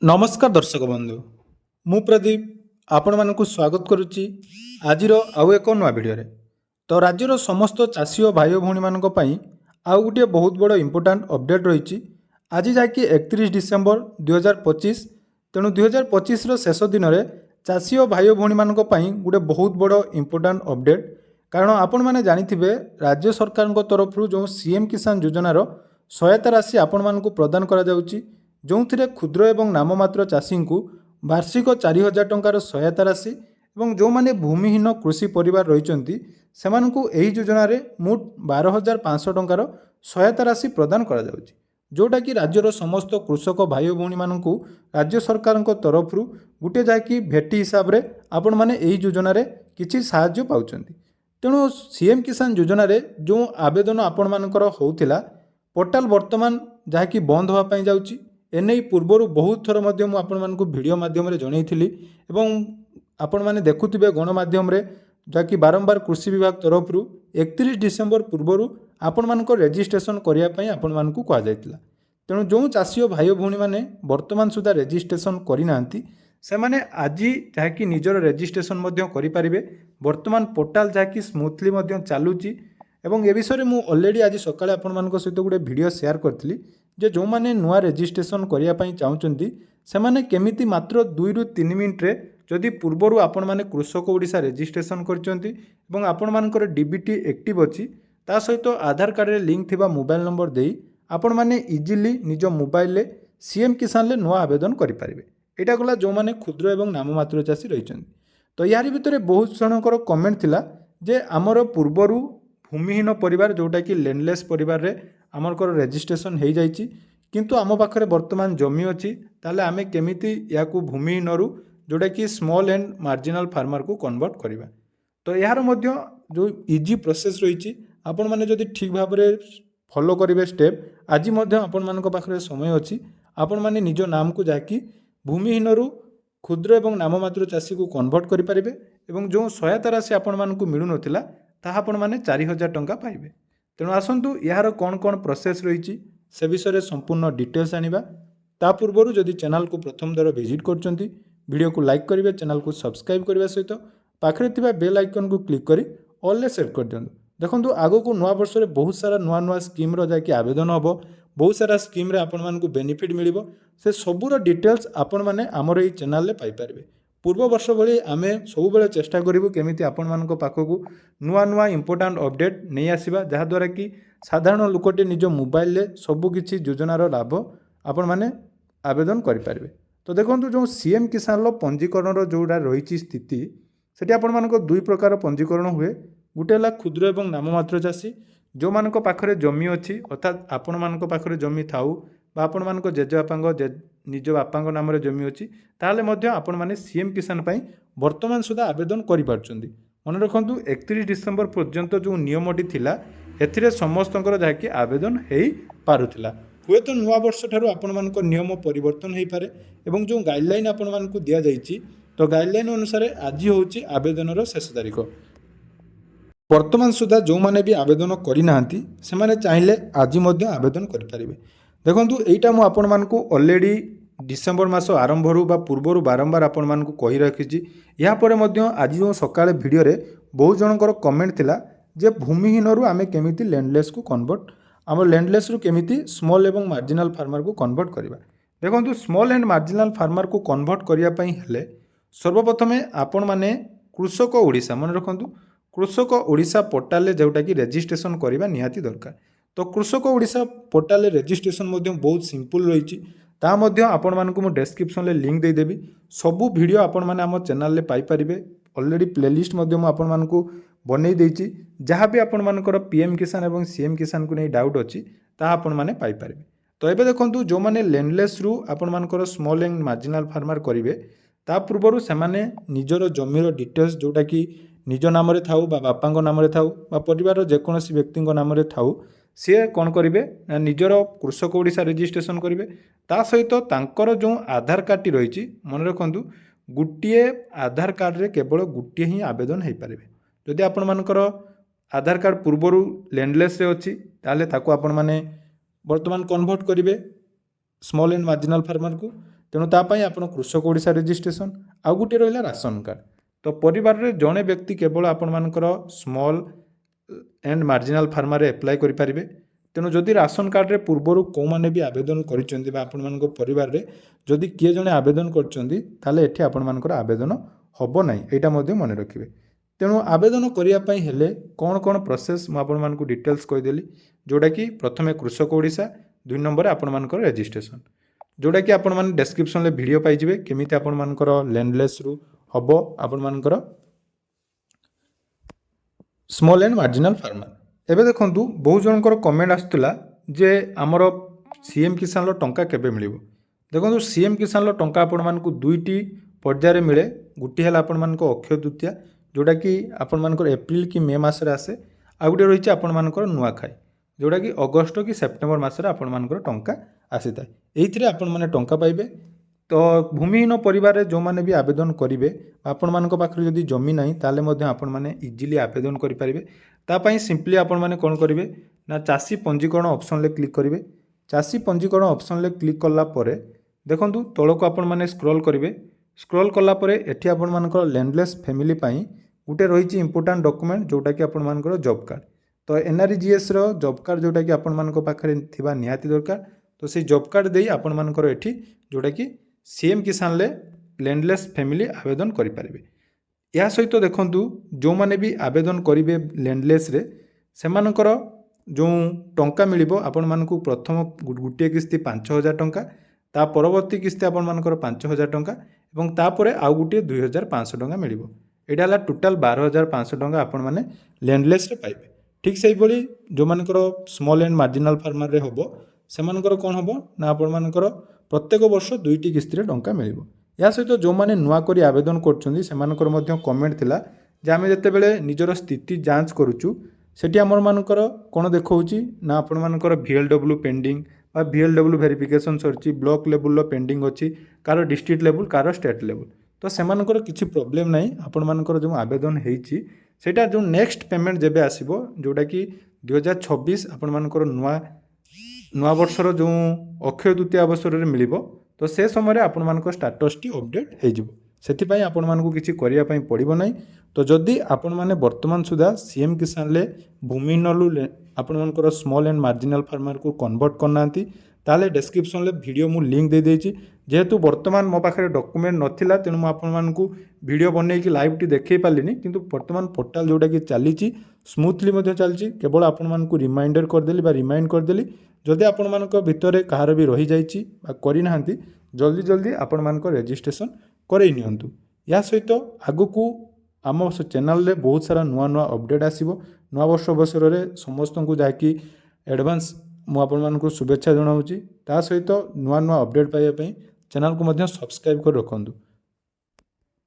नमस्कार दर्शक बंधु मु प्रदीप आपण मानक स्वागत करुच्ची आजिर आउ एक नुआ भिडियो तो राज्यर समस्त चाषी और भाई भौणी मानक पई आउ गोटे बहुत बड़ इंपोर्टाट अपडेट रही आज जाकि 31 डिसेम्बर 2025 तेणु 2025 शेष दिन में चाषी और भाई भौणी मानक पई गोटे बहुत बड़ इंपोर्टाट अपडेट कारण आपण मैंने जानिथिबे राज्य सरकार तरफ जो सीएम किसान योजनार सहायता राशि आपण मानक प्रदान करा जाउची जो क्षुद्र एवं नाममात्र चाषी को वार्षिक 4000 टंकार सहायता राशि और जो मैंने भूमिहीन कृषि परिवार रही से योजन मोट 12,500 टंकार सहायता राशि प्रदान करा जाउची जोटा कि राज्यर समस्त कृषक भाई भौणी मानू राज्य सरकार तरफ गोटे जहाँकि भेटी हिसाब से आपण मैंने योजन किसी साहाय्य पाउछंती। तेणु सीएम किसान योजन जो आवेदन आपण मानकर होउथिला पोर्टाल वर्तमान जहाँकि बंद होगापाई जाउची एने पूर्वर बहुत थर मुझे भिडियो माध्यम जनईली एवं आपण मैंने देखुवे गणमाध्यम जहाँकि बारंबार कृषि विभाग तरफ 31 डिसेम्बर पूर्वर आपण मानक रेजिस्ट्रेशन करने आपण मानक कहुला। तेणु जो चाषी भाई भौणी मैंने वर्तमान सुधा रेजिस्ट्रेशन करना से मैंने आज जहाँकि निजर रेजिस्ट्रेशन करें वर्तमान पोर्टाल जहाँकि स्मूथली चलुची एवं ए विषय में ऑलरेडी आज सकाଳେ आपण मानक सहित गोटे वीडियो शेयर करथिली जे जो माने नुआ रेजिस्ट्रेशन करिया पई चाहुचंती से माने केमिति मात्र 2 रु 3 मिनिट रे जदि पूर्वरु आपण माने कृषक ओडिसा रेजिस्ट्रेशन करचंती एवं आपण मानकर डीबीटी एक्टिव अछि ता सहित आधार कार्ड रे लिंक थिबा मोबाइल नंबर देई आपण माने इजीली निज मोबाइल ले सीएम किसान ले नुआ आवेदन करि पारिबे। एटा गला जो माने क्षुद्र एवं नाममात्र चाषी रहिचंती तो यारी भितरे बहुत जनकर कमेंट थिला जे हमर पूर्वरु भूमिहीन परिवार जोटा कि लैंडलेस परिवार रे आमर रेजिस्ट्रेशन हो जाइए किंतु आम पाखे बर्तमान जमी अच्छी ताले आमे केमिति याकू भूमिहीन रु जोटा कि स्मॉल एंड मार्जिनल फार्मर को कन्वर्ट करवा। तो यार मध्य जो इजी प्रोसेस रही आपण मैंने जदि ठीक भाव में फॉलो करेंगे स्टेप आज आपण मान पाखे समय अच्छी आपण मैंने निज नाम को जाकि भूमिहीन रु क्षुद्र एवं नाममात्र चाषी को कन्वर्ट करेंगे एवं जो सहायता राशि आपण मानक मिलू नथिला ताहा आपण माने 4000 टंका पाइबे। तेणु आसतु यार कौन कौन प्रोसेस रही से विषय संपूर्ण डिटेल्स आनिबा ता पूर्व जदि चैनल को प्रथम दर विजिट करचंती वीडियो को लाइक करेंगे चैनल को सब्सक्राइब करने सहित पाखरे थिबा बेल आइकन को क्लिक करी ऑल ले सेट कर दियंतु। देखंतु आगो को नुआ वर्ष में बहुत सारा नुआ नुआ स्कीम रो जाकि आवेदन हम बहुत सारा स्कीम रे आपण मानकु बेनिफिट मिलिबो से सबूर डिटेल्स आपण माने हमर एई चैनल ले पाई पारबे। पूर्व वर्ष भली आमे सब बेले चेष्टा करिवु केमिति आपण मानक पाखकु नुआ नुआ इंपोर्टेंट अपडेट नहीं आसीबा जहा द्वारा कि साधारण लोकटे निज मोबाइल ले सब किछि योजनार लाभ आपण माने आवेदन करि पारबे। तो देखंतु जो सीएम किसान लो पंजीकरण जोड़ा रही स्थिति सेठी आपण मानक दुई प्रकार पंजीकरण हुए गोटे हला क्षुद्र एवं नाममात्र चाषी जो मानक पाखरे जमी अच्छी अर्थात आपण मानक पाखरे जमी थाउ बा आपण मानक जेजेबापांग निज बापांग नाम रे जमी अच्छी ताले मध्य आपण माने सीएम किसान पई वर्तमान सुधा आवेदन करि पारछंती। मन रखंतु 31 डिसेम्बर पर्यंत जो नियमटी थिला एथिरे समस्तंकर जाकि आवेदन हेई पारुथिला हुए तो नुआ वर्ष ठारू आपण मानक नियम परिवर्तन हेई पारे एवं जो गाइडलाइन आपण मानकु दिया जाइछि तो गाइडलाइन अनुसार आज होउछि आवेदनर शेष तारीख। वर्तमान सुधा जो माने भी आवेदन करिना से माने चाहिले आज मध्य आवेदन करि पारिबे। देखंतु एइटा मु आपण मानकु ऑलरेडी डिसेम्बर मास आरंभ रु बा पूर्वरु बारंबार आपण मानकु कहि रखिछि। या परे मध्य आज जो सकाळे भिडियो रे बहुत जनकर कमेंट थिला जे भूमिहीन रु आमे केमिति लैंडलेस को कन्वर्ट आम लैंडलेस रु केमिति स्मॉल एवं मार्जिनल फार्मर को कन्वर्ट करबा। देखंतु स्मॉल एंड मार्जिनल फार्मर को कन्वर्ट करिया पई हेले सर्वप्रथमे आपण माने कृषक ओडिसा मन रखंतु कृषक ओडिसा पोर्टाल ले जोटा कि रेजिस्ट्रेशन करबा निहाती दरकार। तो कृषक ओडिसा पोर्टाल ले रेजिस्ट्रेशन मध्य बहुत सिंपल रही ता मध्य आपण मानकु मु डिस्क्रिप्शन ले लिंक दे देबी सबु वीडियो आपण माने हम चैनल ले पाई परिबे। ऑलरेडी प्लेलिस्ट मध्य मु आपण मानकु बनै देछि जहाँ भी आपण मानकर पीएम किसान एवं सीएम किसान को नहीं डाउट अच्छी ता आपण माने पाई परिबे। तो एबे देखंतु जो माने लैंडलेस रु आपण मानकर स्मॉल एंड मार्जिनल फार्मर करिवे ता पूर्वरु से माने निजर जमीर डिटेल्स जोटा कि निज नाम रे थाउ बा बापांग नाम रे थाउ बा परिवार जेकोसी व्यक्ति नाम रे थाउ सी कौन करेंगे निजर कृषक ओडिशा रेजिस्ट्रेशन करेंगे ता सहित तांकर जो आधार कार्ड टी रही मन रखु गोटे आधार कार्ड रे केवल गोटे ही आवेदन हो पारे। जदि आपण मानकर आधार कार्ड पूर्वर लैंडलेस रे अच्छी ताले ताको आपण माने वर्तमान कन्वर्ट करेंगे स्मॉल एंड मार्जिनल फार्मर को ତେଣୁ ତା ପାଇଁ ଆପଣ କୃଷକ ଓଡ଼ିଶା ରେଜିଷ୍ଟ୍ରେସନ୍, ଆଉ ଗୋଟିଏ ରହିଲା ରାସନ କାର୍ଡ଼। ତ ପରିବାରରେ ଜଣେ ବ୍ୟକ୍ତି କେବଳ ଆପଣମାନଙ୍କର ସ୍ମଲ୍ ଆଣ୍ଡ ମାର୍ଜିନାଲ୍ ଫାର୍ମାରେ ଆପ୍ଲାଏ କରିପାରିବେ। ତେଣୁ ଯଦି ରାସନ କାର୍ଡ଼ରେ ପୂର୍ବରୁ କେଉଁମାନେ ବି ଆବେଦନ କରିଛନ୍ତି ବା ଆପଣମାନଙ୍କ ପରିବାରରେ ଯଦି କିଏ ଜଣେ ଆବେଦନ କରିଛନ୍ତି ତାହେଲେ ଏଠି ଆପଣମାନଙ୍କର ଆବେଦନ ହେବ ନାହିଁ, ଏଇଟା ମଧ୍ୟ ମନେ ରଖିବେ। ତେଣୁ ଆବେଦନ କରିବା ପାଇଁ ହେଲେ କ'ଣ କ'ଣ ପ୍ରୋସେସ୍ ମୁଁ ଆପଣମାନଙ୍କୁ ଡିଟେଲ୍ସ କହିଦେଲି, ଯେଉଁଟାକି ପ୍ରଥମେ କୃଷକ ଓଡ଼ିଶା, 2 ନମ୍ବରରେ ଆପଣମାନଙ୍କର ରେଜିଷ୍ଟ୍ରେସନ୍, ଯେଉଁଟାକି ଆପଣମାନେ ଡେସ୍କ୍ରିପ୍ସନ୍ରେ ଭିଡ଼ିଓ ପାଇଯିବେ କେମିତି ଆପଣମାନଙ୍କର ଲ୍ୟାଣ୍ଡଲେସ୍ରୁ ହେବ ଆପଣମାନଙ୍କର ସ୍ମଲ୍ ଆଣ୍ଡ ମାର୍ଜିନାଲ୍ ଫାର୍ମର। ଏବେ ଦେଖନ୍ତୁ ବହୁତ ଜଣଙ୍କର କମେଣ୍ଟ ଆସୁଥିଲା ଯେ ଆମର CM କିଷାନର ଟଙ୍କା କେବେ ମିଳିବ। ଦେଖନ୍ତୁ CM କିଷାନର ଟଙ୍କା ଆପଣମାନଙ୍କୁ 2ଟି ପର୍ଯ୍ୟାୟରେ ମିଳେ। ଗୋଟିଏ ହେଲା ଆପଣମାନଙ୍କ ଅକ୍ଷୟ ତୃତୀୟା, ଯେଉଁଟାକି ଆପଣମାନଙ୍କର ଏପ୍ରିଲ କି ମେ ମାସରେ ଆସେ, ଆଉ ଗୋଟିଏ ରହିଛି ଆପଣମାନଙ୍କର ନୂଆଖାଇ, ଯେଉଁଟାକି ଅଗଷ୍ଟ କି ସେପ୍ଟେମ୍ବର ମାସରେ ଆପଣମାନଙ୍କର ଟଙ୍କା ଆସିଥାଏ। ଏଇଥିରେ ଆପଣମାନେ ଟଙ୍କା ପାଇବେ। ତ ଭୂମିହୀନ ପରିବାରରେ ଯେଉଁମାନେ ବି ଆବେଦନ କରିବେ, ଆପଣମାନଙ୍କ ପାଖରେ ଯଦି ଜମି ନାହିଁ ତାହେଲେ ମଧ୍ୟ ଆପଣମାନେ ଇଜିଲି ଆବେଦନ କରିପାରିବେ। ତା ପାଇଁ ସିମ୍ପଲି ଆପଣମାନେ କ'ଣ କରିବେ ନା ଚାଷୀ ପଞ୍ଜୀକରଣ ଅପସନ୍ରେ କ୍ଲିକ୍ କରିବେ। ଚାଷୀ ପଞ୍ଜୀକରଣ ଅପସନ୍ରେ କ୍ଲିକ୍ କଲା ପରେ ଦେଖନ୍ତୁ ତଳକୁ ଆପଣମାନେ ସ୍କ୍ରୋଲ୍ କରିବେ। ସ୍କ୍ରୋଲ୍ କଲା ପରେ ଏଠି ଆପଣମାନଙ୍କର ଲ୍ୟାଣ୍ଡଲେସ୍ ଫ୍ୟାମିଲି ପାଇଁ ଗୋଟେ ରହିଛି ଇମ୍ପୋର୍ଟାଣ୍ଟ ଡକୁମେଣ୍ଟ, ଯେଉଁଟାକି ଆପଣମାନଙ୍କର ଜବ୍ କାର୍ଡ଼। ତ NREGSର ଜବ୍ କାର୍ଡ଼ ଯେଉଁଟାକି ଆପଣମାନଙ୍କ ପାଖରେ ଥିବା ନିହାତି ଦରକାର। ତ ସେଇ ଜବ୍ କାର୍ଡ଼ ଦେଇ ଆପଣମାନଙ୍କର ଏଠି ଯେଉଁଟାକି CM କିଷାନରେ ଲ୍ୟାଣ୍ଡଲେସ୍ ଫ୍ୟାମିଲି ଆବେଦନ କରିପାରିବେ। ଏହା ସହିତ ଦେଖନ୍ତୁ ଯେଉଁମାନେ ବି ଆବେଦନ କରିବେ ଲ୍ୟାଣ୍ଡଲେସ୍ରେ ସେମାନଙ୍କର ଯେଉଁ ଟଙ୍କା ମିଳିବ ଆପଣମାନଙ୍କୁ ପ୍ରଥମ ଗୋଟିଏ କିସ୍ତି 5,000 ଟଙ୍କା, ତା ପରବର୍ତ୍ତୀ କିସ୍ତି ଆପଣମାନଙ୍କର 5,000 ଟଙ୍କା ଏବଂ ତାପରେ ଆଉ ଗୋଟିଏ 2,500 ଟଙ୍କା ମିଳିବ। ଏଇଟା ହେଲା ଟୋଟାଲ୍ 12,500 ଟଙ୍କା ଆପଣମାନେ ଲ୍ୟାଣ୍ଡଲେସ୍ରେ ପାଇବେ। ଠିକ୍ ସେହିଭଳି ଯେଉଁମାନଙ୍କର ସ୍ମଲ୍ ଆଣ୍ଡ ମାର୍ଜିନାଲ୍ ଫାର୍ମରରେ ହେବ ସେମାନଙ୍କର କ'ଣ ହେବ ନା ଆପଣମାନଙ୍କର ପ୍ରତ୍ୟେକ ବର୍ଷ 2ଟି କିସ୍ତିରେ ଟଙ୍କା ମିଳିବ। ଏହା ସହିତ ଯେଉଁମାନେ ନୂଆ କରି ଆବେଦନ କରୁଛନ୍ତି ସେମାନଙ୍କର ମଧ୍ୟ କମେଣ୍ଟ ଥିଲା ଯେ ଆମେ ଯେତେବେଳେ ନିଜର ସ୍ଥିତି ଯାଞ୍ଚ କରୁଛୁ ସେଠି ଆମମାନଙ୍କର କ'ଣ ଦେଖାଉଛି ନା ଆପଣମାନଙ୍କର VLW ପେଣ୍ଡିଂ ବା VLW ଭେରିଫିକେସନ୍ ସରିଛି, ବ୍ଲକ୍ ଲେବୁଲ୍ର ପେଣ୍ଡିଂ ଅଛି, କାହାର ଡିଷ୍ଟ୍ରିକ୍ଟ ଲେବୁଲ୍, କାହାର ଷ୍ଟେଟ୍ ଲେବୁଲ୍। ତ ସେମାନଙ୍କର କିଛି ପ୍ରୋବ୍ଲେମ୍ ନାହିଁ। ଆପଣମାନଙ୍କର ଯେଉଁ ଆବେଦନ ହେଇଛି ସେଇଟା ଯେଉଁ ନେକ୍ସଟ ପେମେଣ୍ଟ ଯେବେ ଆସିବ, ଯେଉଁଟାକି 2026 ଆପଣମାନଙ୍କର ନୂଆ ବର୍ଷର ଯେଉଁ ଅକ୍ଷୟ ତୃତୀୟା ଅବସରରେ ମିଳିବ, ତ ସେ ସମୟରେ ଆପଣମାନଙ୍କ ଷ୍ଟାଟସ୍ଟି ଅପଡ଼େଟ୍ ହେଇଯିବ। ସେଥିପାଇଁ ଆପଣମାନଙ୍କୁ କିଛି କରିବା ପାଇଁ ପଡ଼ିବ ନାହିଁ। ତ ଯଦି ଆପଣମାନେ ବର୍ତ୍ତମାନ ସୁଦ୍ଧା CM କିଷାନରେ ଭୂମିହୀନରୁ ଆପଣମାନଙ୍କର ସ୍ମଲ୍ ଆଣ୍ଡ ମାର୍ଜିନାଲ୍ ଫାର୍ମରକୁ କନଭର୍ଟ କରିନାହାନ୍ତି ତାହେଲେ ଡେସ୍କ୍ରିପ୍ସନ୍ରେ ଭିଡ଼ିଓ ମୁଁ ଲିଙ୍କ୍ ଦେଇଦେଇଛି। ଯେହେତୁ ବର୍ତ୍ତମାନ ମୋ ପାଖରେ ଡକୁମେଣ୍ଟ ନଥିଲା ତେଣୁ ମୁଁ ଆପଣମାନଙ୍କୁ ଭିଡ଼ିଓ ବନେଇକି ଲାଇଭ୍ଟି ଦେଖାଇ ପାରିଲିନି, କିନ୍ତୁ ବର୍ତ୍ତମାନ ପୋର୍ଟାଲ୍ ଯେଉଁଟାକି ଚାଲିଛି ସ୍ମୁଥଲି ମଧ୍ୟ ଚାଲିଛି। କେବଳ ଆପଣମାନଙ୍କୁ ରିମାଇଣ୍ଡର କରିଦେଲି ବା ରିମାଇଣ୍ଡ କରିଦେଲି। ଯଦି ଆପଣମାନଙ୍କ ଭିତରେ କାହାର ବି ରହିଯାଇଛି ବା କରିନାହାନ୍ତି ଜଲ୍ଦି ଆପଣମାନଙ୍କ ରେଜିଷ୍ଟ୍ରେସନ୍ କରେଇ ନିଅନ୍ତୁ। ଏହା ସହିତ ଆଗକୁ ଆମ ଚ୍ୟାନେଲରେ ବହୁତ ସାରା ନୂଆ ଅପଡ଼େଟ୍ ଆସିବ। ନୂଆବର୍ଷ ଅବସରରେ ସମସ୍ତଙ୍କୁ ଯାହାକି ଆଡ଼ଭାନ୍ସ ମୁଁ ଆପଣମାନଙ୍କୁ ଶୁଭେଚ୍ଛା ଜଣାଉଛି। ତା ସହିତ ନୂଆ ଅପଡ଼େଟ୍ ପାଇବା ପାଇଁ ଚ୍ୟାନେଲକୁ ମଧ୍ୟ ସବସ୍କ୍ରାଇବ୍ କରି ରଖନ୍ତୁ।